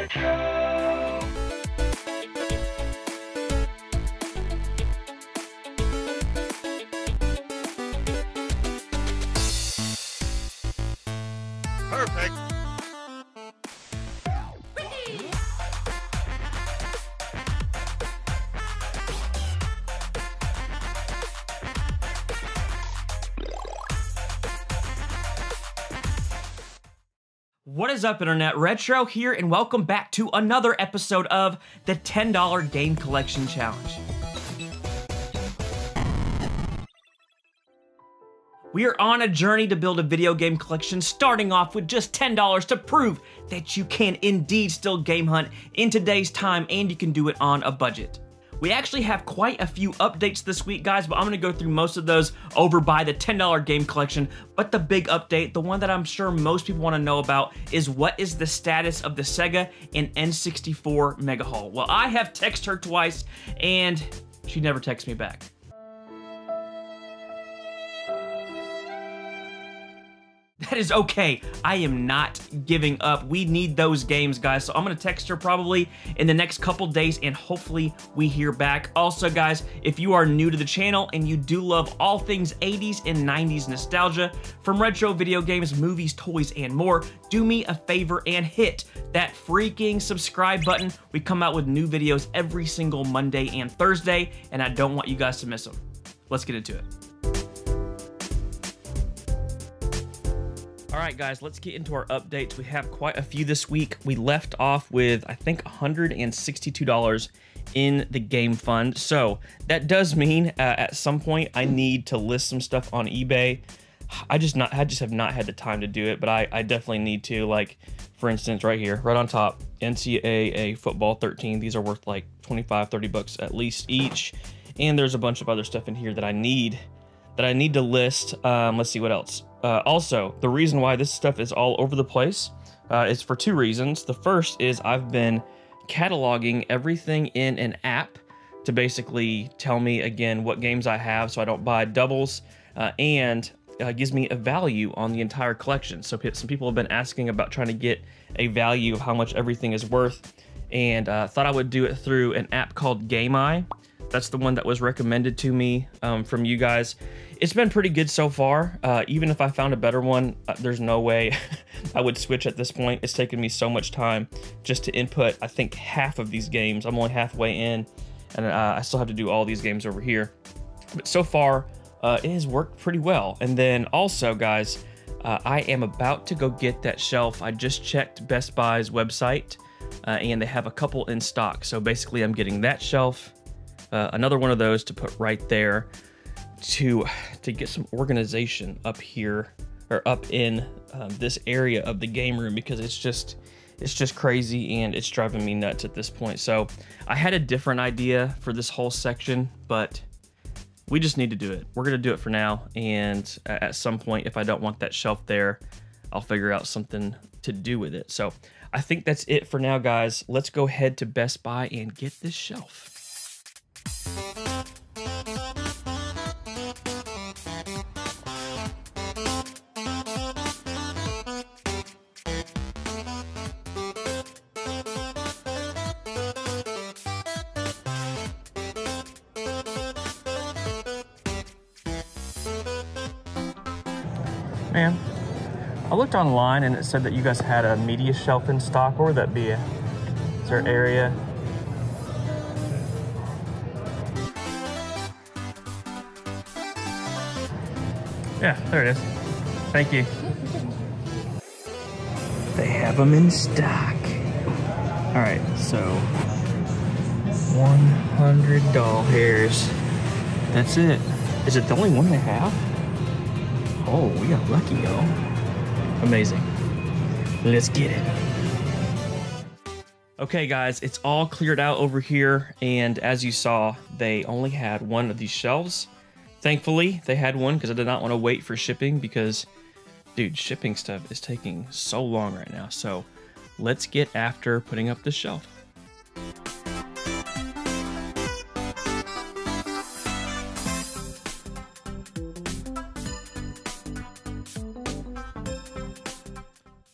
Perfect. What is up, Internet? Retro here, and welcome back to another episode of the $10 Game Collection Challenge. We are on a journey to build a video game collection, starting off with just $10 to prove that you can indeed still game hunt in today's time, and you can do it on a budget. We actually have quite a few updates this week, guys, but I'm going to go through most of those over by the $10 game collection. But the big update, the one that I'm sure most people want to know about, is what is the status of the Sega and N64 Mega Haul. Well, I have texted her twice, and she never texts me back. That is okay. I am not giving up. We need those games, guys. So I'm going to text her probably in the next couple days, and hopefully we hear back. Also, guys, if you are new to the channel and you do love all things 80s and 90s nostalgia, from retro video games, movies, toys, and more, do me a favor and hit that freaking subscribe button. We come out with new videos every single Monday and Thursday, and I don't want you guys to miss them. Let's get into it. All right, guys, let's get into our updates. We have quite a few this week. We left off with, I think, $162 in the game fund. So that does mean at some point I need to list some stuff on eBay. I just have not had the time to do it, but I definitely need to. Like, for instance, right here, right on top, Ncaa Football 13. These are worth like 25, 30 bucks at least each. And there's a bunch of other stuff in here that I need to list. Let's see what else. Also, the reason why this stuff is all over the place is for two reasons. The first is I've been cataloging everything in an app to basically tell me, again, what games I have so I don't buy doubles, and gives me a value on the entire collection. So some people have been asking about trying to get a value of how much everything is worth, and thought I would do it through an app called Ncaa. That's the one that was recommended to me from you guys. It's been pretty good so far. Even if I found a better one, there's no way I would switch at this point. It's taken me so much time just to input, I think, half of these games. I'm only halfway in, and I still have to do all these games over here. But so far, it has worked pretty well. And then also, guys, I am about to go get that shelf. I just checked Best Buy's website, and they have a couple in stock. So basically, I'm getting that shelf, another one of those to put right there, to get some organization up here, or up in this area of the game room, because it's just crazy and it's driving me nuts at this point. So I had a different idea for this whole section, but we just need to do it. We're gonna do it for now, and at some point, if I don't want that shelf there, I'll figure out something to do with it. So I think that's it for now, guys. Let's go head to Best Buy and get this shelf. Man, I looked online and it said that you guys had a media shelf in stock. Where would that be? Is there an area? Yeah, there it is. Thank you. They have them in stock. All right, so 100 doll hairs. That's it. Is it the only one they have? Oh, we got lucky, y'all. Amazing. Let's get it. Okay, guys, it's all cleared out over here, and as you saw, they only had one of these shelves. Thankfully, they had one because I did not want to wait for shipping, because, dude, shipping stuff is taking so long right now. So let's get after putting up this shelf.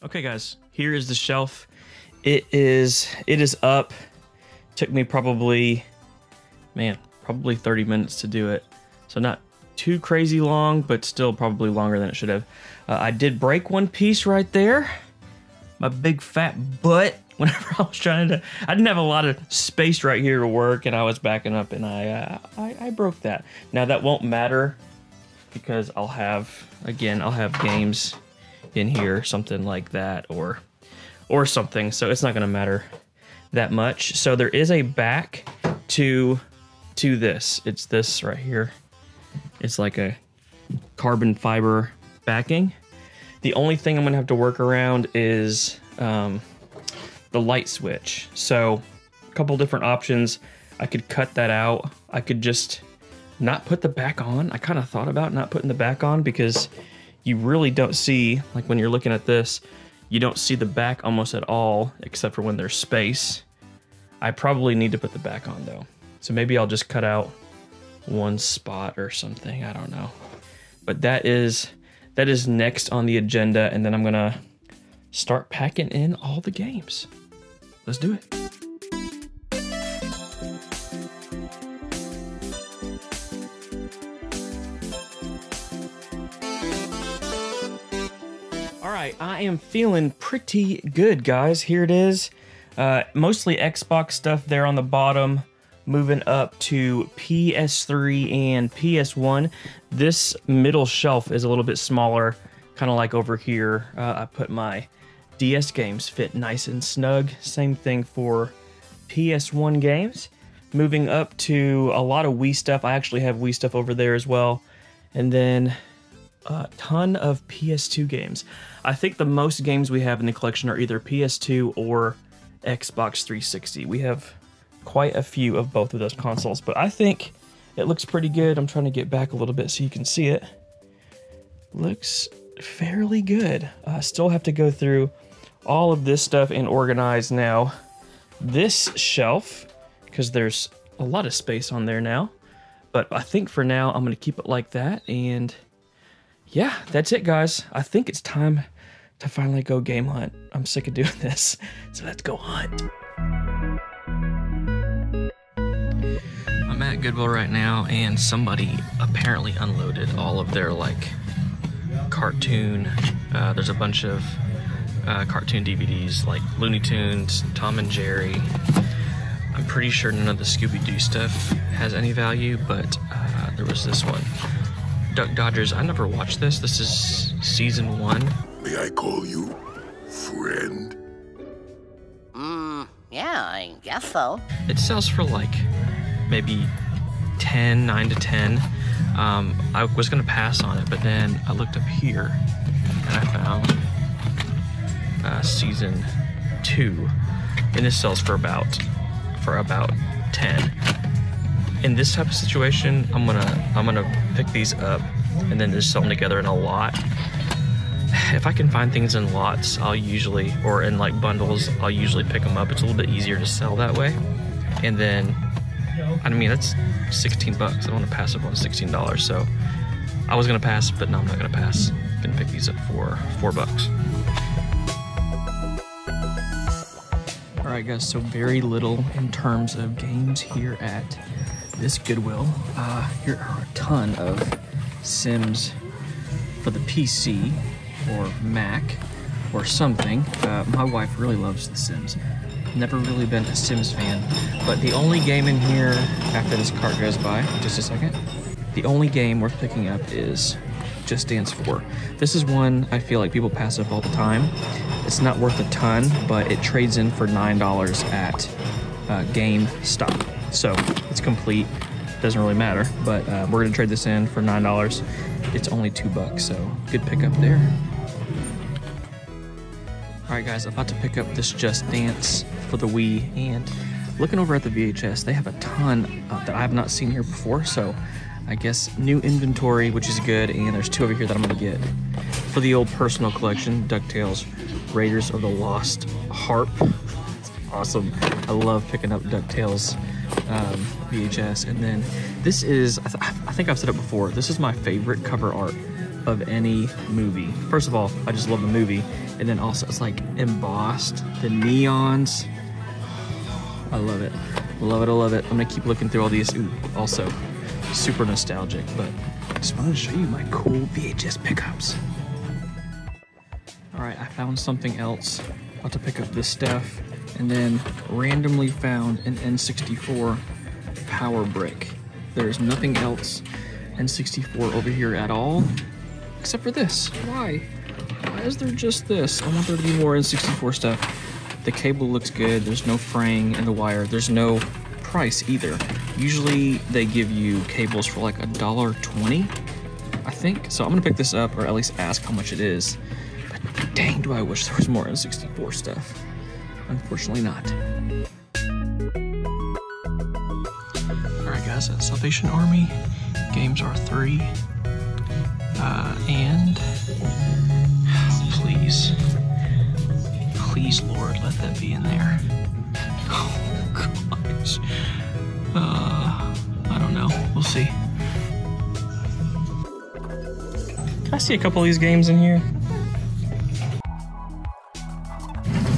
Okay, guys, here is the shelf. It is up. Took me probably 30 minutes to do it. So not too crazy long, but still probably longer than it should have. I did break one piece right there. My big fat butt. Whenever I was trying to, I didn't have a lot of space right here to work, and I was backing up, and I broke that. Now that won't matter because I'll have games in here, something like that, or something. So it's not going to matter that much. So there is a back to this. It's this right here. It's like a carbon fiber backing. The only thing I'm going to have to work around is the light switch. So a couple different options. I could cut that out. I could just not put the back on. I kind of thought about not putting the back on because you really don't see, like when you're looking at this, you don't see the back almost at all, except for when there's space. I probably need to put the back on though. So maybe I'll just cut out one spot or something. I don't know. But that is next on the agenda, and then I'm gonna start packing in all the games. Let's do it. All right, I am feeling pretty good, guys. Here it is. Mostly Xbox stuff there on the bottom, moving up to PS3 and PS1. This middle shelf is a little bit smaller, kind of like over here. I put my DS games fit nice and snug. Same thing for PS1 games. Moving up to a lot of Wii stuff. I actually have Wii stuff over there as well. And then a ton of PS2 games. I think the most games we have in the collection are either PS2 or Xbox 360. We have quite a few of both of those consoles, but I think it looks pretty good. I'm trying to get back a little bit so you can see it. Looks fairly good. I still have to go through all of this stuff and organize now this shelf because there's a lot of space on there now. But I think for now I'm going to keep it like that. And yeah, that's it, guys. I think it's time to finally go game hunt. I'm sick of doing this, so let's go hunt. I'm at Goodwill right now, and somebody apparently unloaded all of their like cartoon. There's a bunch of cartoon DVDs like Looney Tunes, Tom and Jerry. I'm pretty sure none of the Scooby-Doo stuff has any value, but there was this one. Duck Dodgers, I never watched this. This is season 1. May I call you friend? Yeah, I guess so. It sells for like maybe 9 to 10. I was gonna pass on it, but then I looked up here and I found season 2, and this sells for about 10. In this type of situation, I'm gonna pick these up and then just sell them together in a lot. If I can find things in lots, I'll usually, or in like bundles, I'll usually pick them up. It's a little bit easier to sell that way. And then, I mean, that's 16 bucks. I don't want to pass up on $16. So I was gonna pass, but no, I'm not gonna pass. I'm gonna pick these up for $4. All right, guys, so very little in terms of games here at this Goodwill. Here are a ton of Sims for the PC or Mac or something. My wife really loves The Sims. Never really been a Sims fan, but the only game in here, after this cart goes by, just a second, the only game worth picking up is Just Dance 4. This is one I feel like people pass up all the time. It's not worth a ton, but it trades in for $9 at GameStop. So it's complete. Doesn't really matter, but we're gonna trade this in for $9. It's only $2, so good pickup there. All right, guys, I'm about to pick up this Just Dance for the Wii, and looking over at the VHS, they have a ton that I have not seen here before, so I guess new inventory, which is good, and there's 2 over here that I'm gonna get. For the old personal collection, DuckTales, Raiders of the Lost Harp. It's awesome. I love picking up DuckTales VHS. And then this is, I think I've said it before, this is my favorite cover art of any movie. First of all, I just love the movie, And then also it's like embossed, the neons. I love it. Love it, I love it. I'm gonna keep looking through all these. Ooh, also super nostalgic, but I just wanted to show you my cool VHS pickups. All right, I found something else. About to pick up this stuff, and then randomly found an N64 power brick. There's nothing else N64 over here at all, except for this. Why? Why is there just this? I want there to be more N64 stuff. The cable looks good. There's no fraying in the wire. There's no price either. Usually they give you cables for like $1.20, I think. So I'm gonna pick this up, or at least ask how much it is. But dang, do I wish there was more N64 stuff. Unfortunately not. All right guys, Salvation Army games are 3. And please, Lord, let that be in there. Oh gosh. I don't know. We'll see. Can I see a couple of these games in here?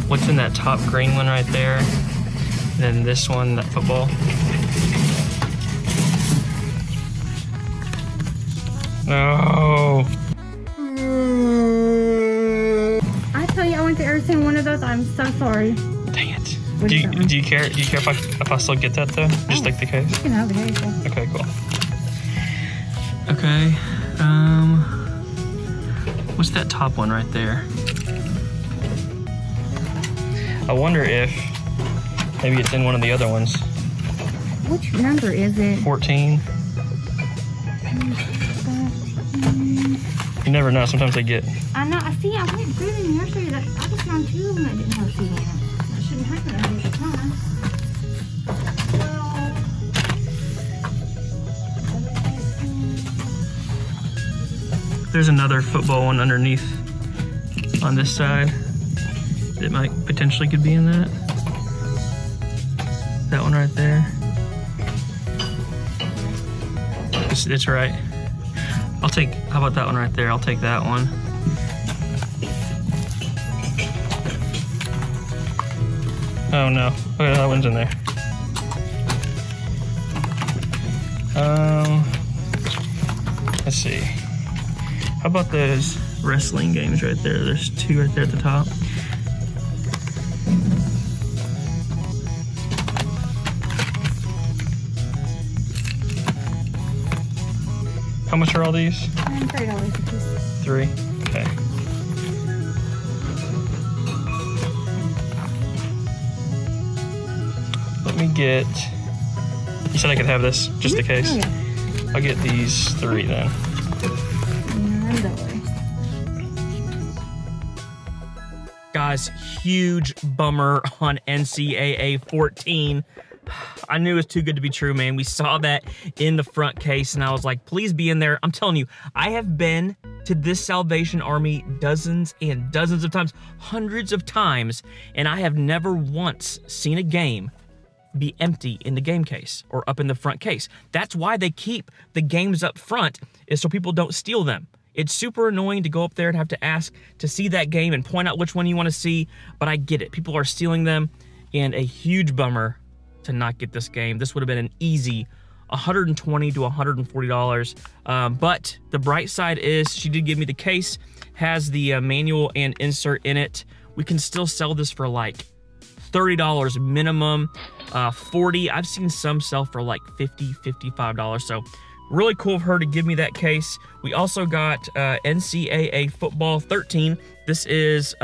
What's in that top green one right there? And then this one, that football. No. I tell you, I went to every single one of those. I'm so sorry. Dang it. Do you care? Do you care if I still get that though? Just like the case. You can have the case. Yeah. Okay, cool. Okay. What's that top one right there? I wonder if maybe it's in one of the other ones. Which number is it? 14. You never know. Sometimes they get. I know. I see. I went through them yesterday. I just found 2 of them that didn't have a seat in it. That shouldn't happen at the time. There's another football one underneath on this side that might potentially could be in that. That one right there. It's right. I'll take, how about that one right there? I'll take that one. Oh no, okay, that one's in there. Let's see. How about those wrestling games right there? There's 2 right there at the top. How much are all these? $3 a piece. 3? Okay. Let me get, you said I could have this, just in case? Oh, yeah. I'll get these 3 then. $9. Guys, huge bummer on NCAA 14. I knew it was too good to be true, man. We saw that in the front case, and I was like, please be in there. I'm telling you, I have been to this Salvation Army dozens and dozens of times, hundreds of times, and I have never once seen a game be empty in the game case or up in the front case. That's why they keep the games up front, is so people don't steal them. It's super annoying to go up there and have to ask to see that game and point out which one you want to see, but I get it. People are stealing them, and a huge bummer to not get this game. This would have been an easy $120 to $140. But the bright side is she did give me the case, has the manual and insert in it. We can still sell this for like $30 minimum, $40. I've seen some sell for like $50, $55. So really cool of her to give me that case. We also got NCAA Football 13. This is,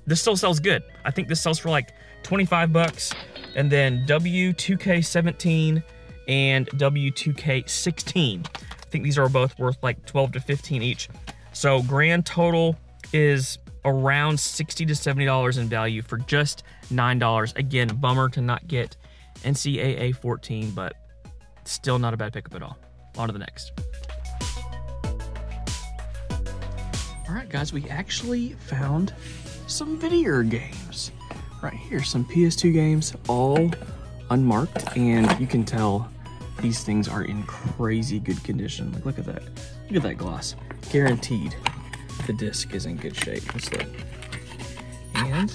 this still sells good. I think this sells for like 25 bucks. And then W2K17 and W2K16. I think these are both worth like 12 to 15 each. So grand total is around $60 to $70 in value for just $9. Again, bummer to not get NCAA 14, but still not a bad pickup at all. On to the next. All right, guys, we actually found some video games. Right here, some PS2 games, all unmarked, and you can tell these things are in crazy good condition. Like, look at that. Look at that gloss. Guaranteed the disc is in good shape. Let's look. And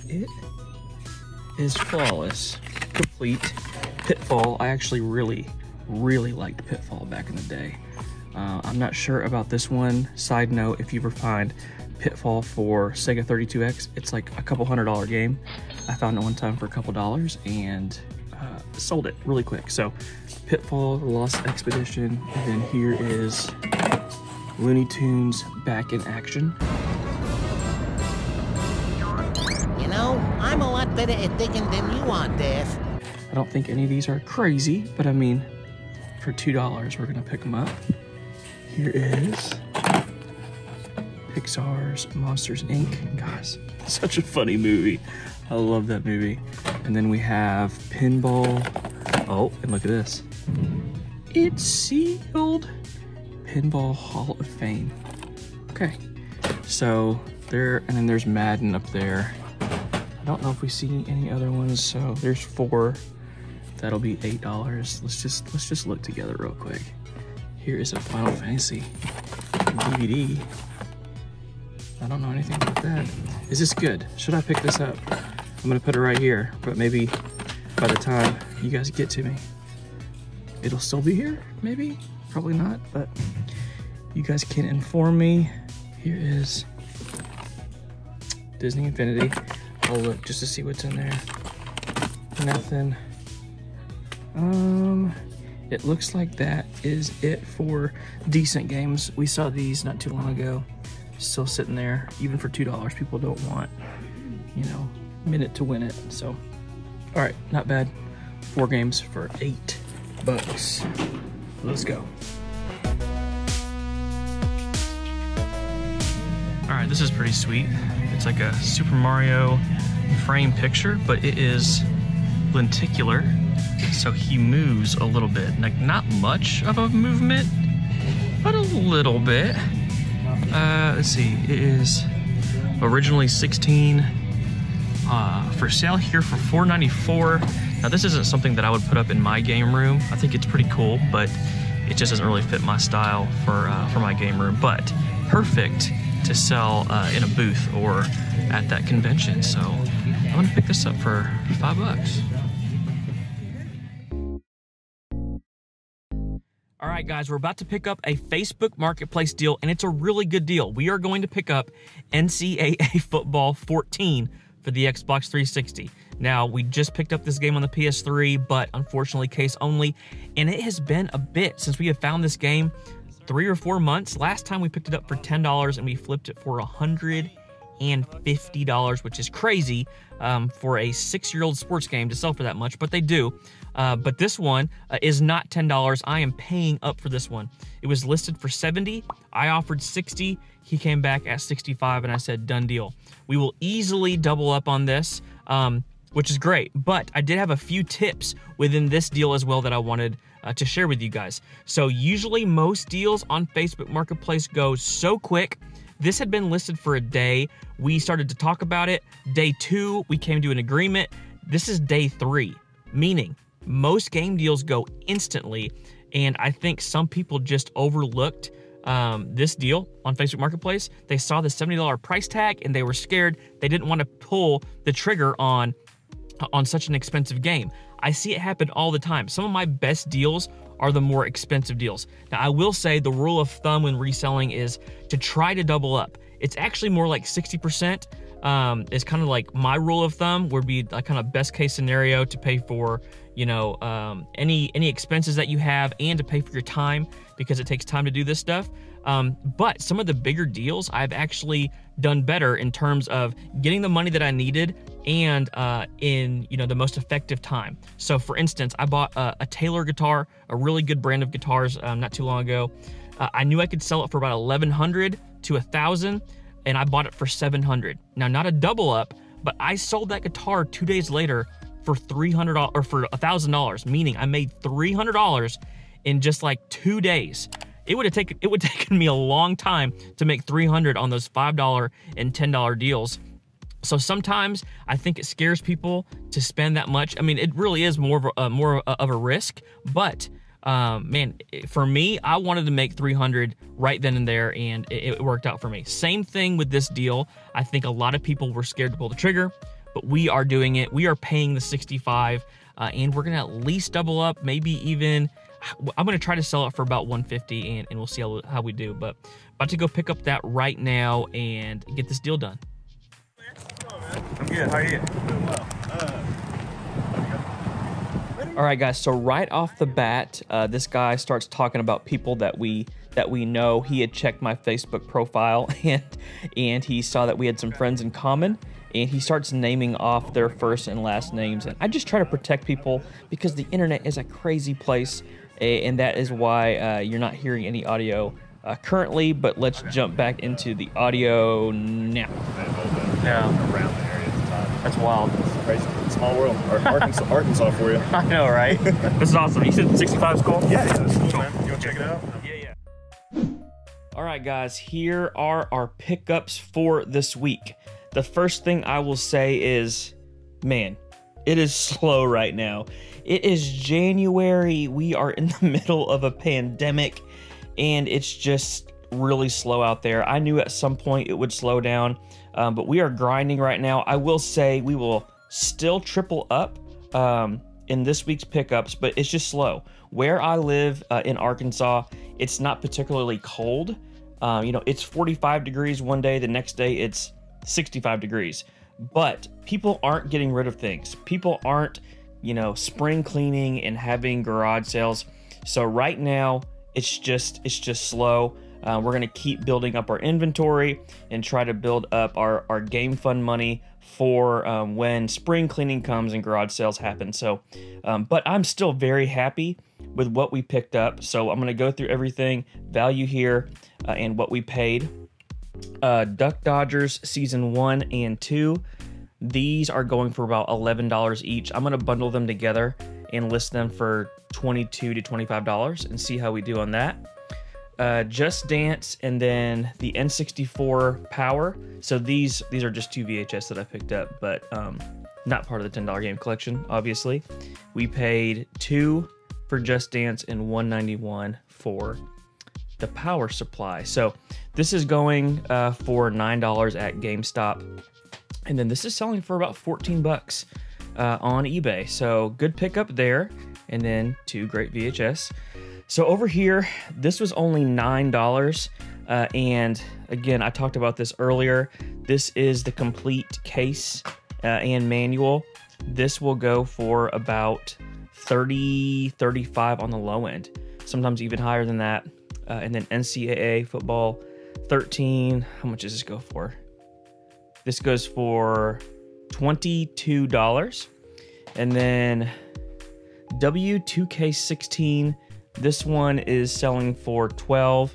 it is flawless, complete. Pitfall, I actually really liked Pitfall back in the day. I'm not sure about this one. Side note, if you ever find Pitfall for Sega 32X, it's like a couple $100 game. I found it one time for a couple dollars and sold it really quick. So Pitfall, Lost Expedition, and then here is Looney Tunes back in action. You know, I'm a lot better at digging than you are, Dave. I don't think any of these are crazy, but I mean, for $2, we're gonna pick them up. Here is Pixar's Monsters, Inc. Guys, such a funny movie. I love that movie. And then we have Pinball. Oh, and look at this. It's sealed. Pinball Hall of Fame. Okay, so there, and then there's Madden up there. I don't know if we see any other ones, so there's 4. That'll be $8. Let's just look together real quick. Here is a Final Fantasy DVD. I don't know anything about that. Is this good? Should I pick this up? I'm gonna put it right here, but maybe by the time you guys get to me, it'll still be here, maybe? Probably not, but you guys can inform me. Here is Disney Infinity. I'll look just to see what's in there. Nothing. It looks like that is it for decent games. We saw these not too long ago, still sitting there, even for $2. People don't want, you know, minute to win it. So, all right, not bad. 4 games for $8. Let's go. All right, this is pretty sweet. It's like a Super Mario frame picture, but it is lenticular, so he moves a little bit. Like, not much of a movement, but a little bit. Let's see, it is originally 16, for sale here for $4.94. Now, this isn't something that I would put up in my game room. I think it's pretty cool, but it just doesn't really fit my style for my game room. But perfect to sell in a booth or at that convention. So I'm gonna pick this up for $5. All right, guys, we're about to pick up a Facebook Marketplace deal, and it's a really good deal. We are going to pick up Ncaa Football 14 for the Xbox 360. Now, we just picked up this game on the PS3, but unfortunately case only, and it has been a bit since we have found this game, 3 or 4 months. Last time we picked it up for $10 and we flipped it for $150, which is crazy for a 6-year-old sports game to sell for that much, but they do. But this one is not $10. I am paying up for this one. It was listed for $70. I offered $60. He came back at $65, and I said, done deal. We will easily double up on this, which is great. But I did have a few tips within this deal as well that I wanted to share with you guys. So usually most deals on Facebook Marketplace go so quick. This had been listed for a day. We started to talk about it. Day 2, we came to an agreement. This is day 3, meaning most game deals go instantly, and I think some people just overlooked this deal on Facebook Marketplace. They saw the $70 price tag and they were scared. They didn't want to pull the trigger on such an expensive game. I see it happen all the time. Some of my best deals are the more expensive deals. Now, I will say the rule of thumb when reselling is to try to double up. It's actually more like 60%. Is kind of like my rule of thumb, would be a kind of best case scenario to pay for, you know, any expenses that you have, and to pay for your time, because it takes time to do this stuff. But some of the bigger deals, I've actually done better in terms of getting the money that I needed and in, you know, the most effective time. So for instance, I bought a Taylor guitar, a really good brand of guitars, not too long ago. I knew I could sell it for about $1,100 to $1,000, and I bought it for $700. Now, not a double up, but I sold that guitar 2 days later for $300 or for $1,000, meaning I made $300 in just like 2 days. It would have taken me a long time to make $300 on those $5 and $10 deals. So sometimes I think it scares people to spend that much. I mean, it really is more of a risk, but Man, for me, I wanted to make 300 right then and there, and it worked out for me. Same thing with this deal. I think a lot of people were scared to pull the trigger, but we are doing it. We are paying the 65, and we're gonna at least double up, maybe even. I'm gonna try to sell it for about 150, and we'll see how we do. But about to go pick up that right now and get this deal done. I'm good. How are you? Doing well. All right, guys. So right off the bat, this guy starts talking about people that we know. He had checked my Facebook profile, and he saw that we had some friends in common. And he starts naming off their first and last names. And I just try to protect people because the internet is a crazy place, and that is why you're not hearing any audio currently. But let's jump back into the audio now. Yeah. Around the area at the time. That's wild. It's crazy. Small world. Arkansas for you. I know, right? This is awesome. You said 65 is cool? Yeah, that's cool, man. You want to check it out? Yeah. All right, guys. Here are our pickups for this week. The first thing I will say is, man, it is slow right now. It is January. We are in the middle of a pandemic, and it's just really slow out there. I knew at some point it would slow down, but we are grinding right now. I will say we will still triple up in this week's pickups, but it's just slow. Where I live in Arkansas, it's not particularly cold. It's 45 degrees one day. The next day it's 65 degrees, but people aren't getting rid of things. People aren't, spring cleaning and having garage sales. So right now it's just slow. We're going to keep building up our inventory and try to build up our game fund money for when spring cleaning comes and garage sales happen. So, but I'm still very happy with what we picked up. So I'm going to go through everything, value here, and what we paid. Duck Dodgers season 1 and 2. These are going for about $11 each. I'm going to bundle them together and list them for $22 to $25 and see how we do on that. Just Dance, and then the N64 Power. So these are just 2 VHS that I picked up, but not part of the $10 game collection, obviously. We paid $2 for Just Dance and $191 for the Power Supply. So this is going for $9 at GameStop, and then this is selling for about 14 bucks on eBay. So good pickup there, and then 2 great VHS. So over here, this was only $9, and again, I talked about this earlier. This is the complete case and manual. This will go for about $30, $35 on the low end, sometimes even higher than that. And then Ncaa Football, $13. How much does this go for? This goes for $22. And then W2K16, this one is selling for $12.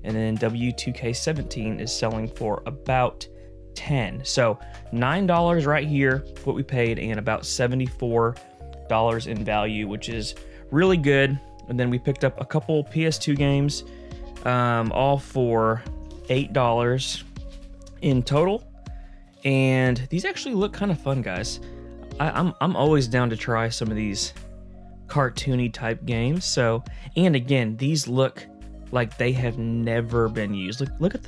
And then W2K17 is selling for about $10. So $9 right here, what we paid, and about $74 in value, which is really good. And then we picked up a couple PS2 games, all for $8 in total. And these actually look kind of fun, guys. I'm always down to try some of these cartoony type games. So, and again, these look like they have never been used. Look at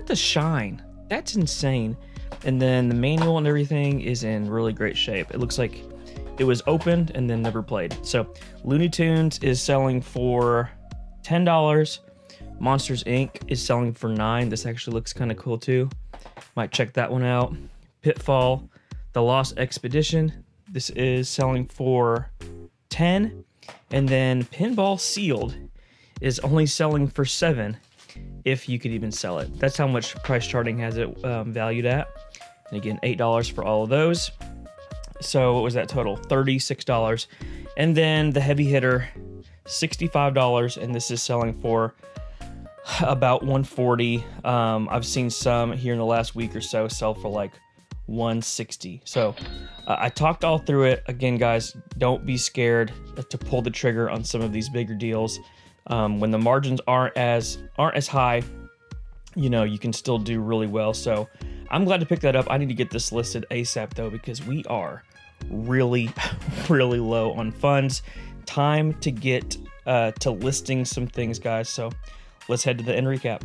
the shine. That's insane. And then the manual and everything is in really great shape. It looks like it was opened and then never played. So Looney Tunes is selling for $10. Monsters Inc. is selling for $9. This actually looks kind of cool too. Might check that one out. Pitfall, The Lost Expedition. This is selling for $10. And then Pinball Sealed is only selling for $7, if you could even sell it. That's how much price charting has it valued at. And again, $8 for all of those. So what was that total? $36. And then the heavy hitter, $65, and this is selling for about $140. I've seen some here in the last week or so sell for like $160. So I talked all through it. Again, guys, don't be scared to pull the trigger on some of these bigger deals. When the margins aren't as high, you can still do really well. So I'm glad to pick that up. I need to get this listed ASAP though, because we are really, really low on funds. Time to get to listing some things, guys. So let's head to the end recap.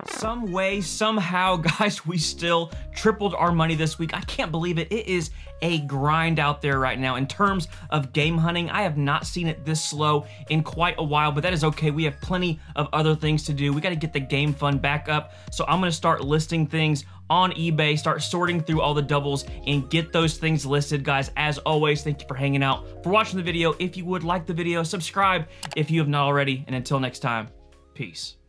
Some way, somehow, guys, we still tripled our money this week. I can't believe it. It is a grind out there right now. In terms of game hunting, I have not seen it this slow in quite a while, but that is okay. We have plenty of other things to do. We got to get the game fund back up. So I'm going to start listing things on eBay, start sorting through all the doubles, and get those things listed, guys. As always, thank you for hanging out, for watching the video. If you would like the video, subscribe if you have not already, and until next time, peace.